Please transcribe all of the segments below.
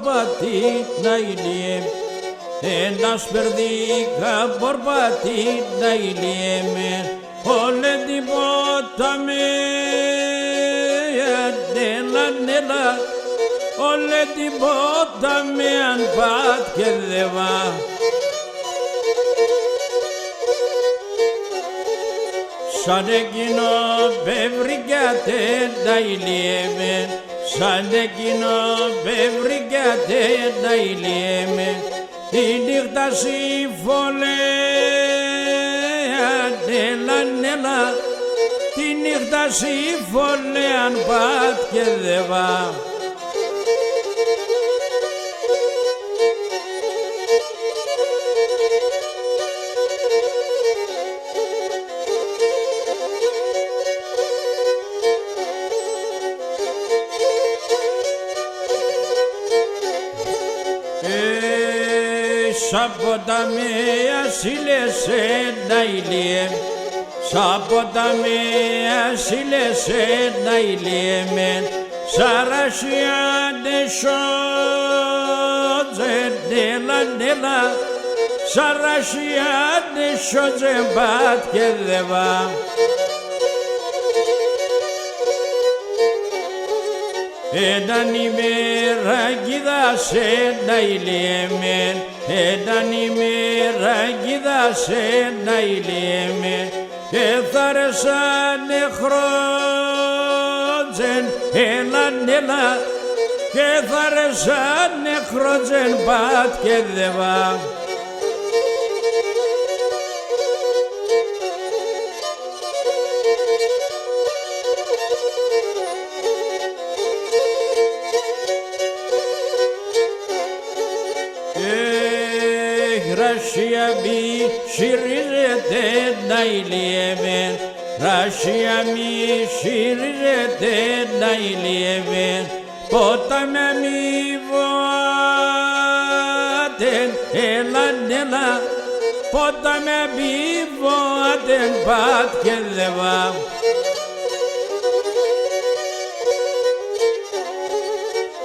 μπορπατή να ηλιέμ, ένας περδίκα μπορπατή να ηλιέμεν, όλε τίποτα με νέλα, όλε τίποτα με αν πάτ και δεβά. Σαν εκείνο πευρικιάτε να ηλιέμεν, σαν εκείνο πευρικιάτε να ηλιέμεν, τη νύχτα συμφωνέ, νέλα, τη νύχτα συμφωνέ αν πάτ και δεβά. Σαν ποταμία σύλλεσαι να ηλιέμ, σαν ποταμία σύλλεσαι να ηλιέμεν, σαρασιάντε σότζεν νέλα, σαρασιάντε σότζεν μπάτ και δεβά. Έναν ημέρα κοίτασε να ηλιέμεν, έναν ημέρα κοίτασε να ηλιέμεν, και θα ρεσάνε χρότζεν, νέλα, και θα ρεσάνε χρότζεν μπάτ και δεβά. Ρασία μη συρίζεται να ηλιέμεν, ρασία μη συρίζεται να ηλιέμεν, ποτάμια μη βοάτεν, νέλα, ποτάμια μη βοάτεν πάτ και δεβά.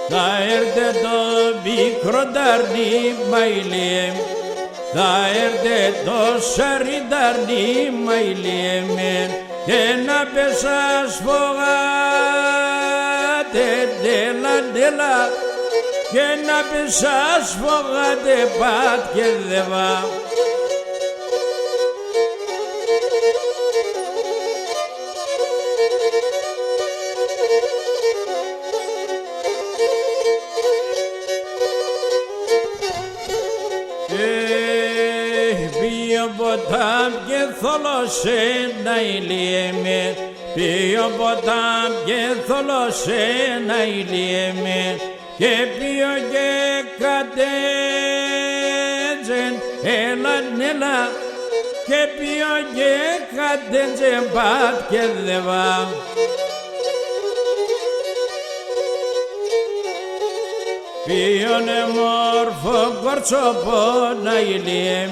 Θα έρθε το μικρό ταρνί μα ηλιέμ, θα έρθε το σαριταρνί μα ηλιέμεν, και να πεσάς φωγάτε νέλα, και να πεσάς φωγάτε πάτ και δεβά. Ποιο ποτάμ και θόλωσε να ηλιέμεν, ποιο ποτάμ και θόλωσε να ηλιέμεν, και ποιο και κατέτζεν, νέλα, και ποιο και κατέτζεν πάτ και δεβά. Ποιονε μόρφο κορτσοπό να ηλιέμ,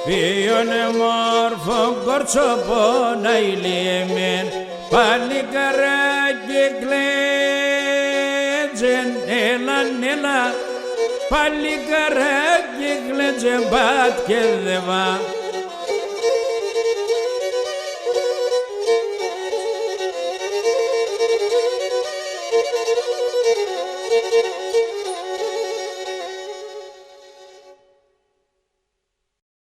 ποιονε μόρφο κορτσοπό να ηλιέμεν, παλικαράκι κλέτζεν, νέλα, παλικαράκι κλέτζεν πάτ και δεβά.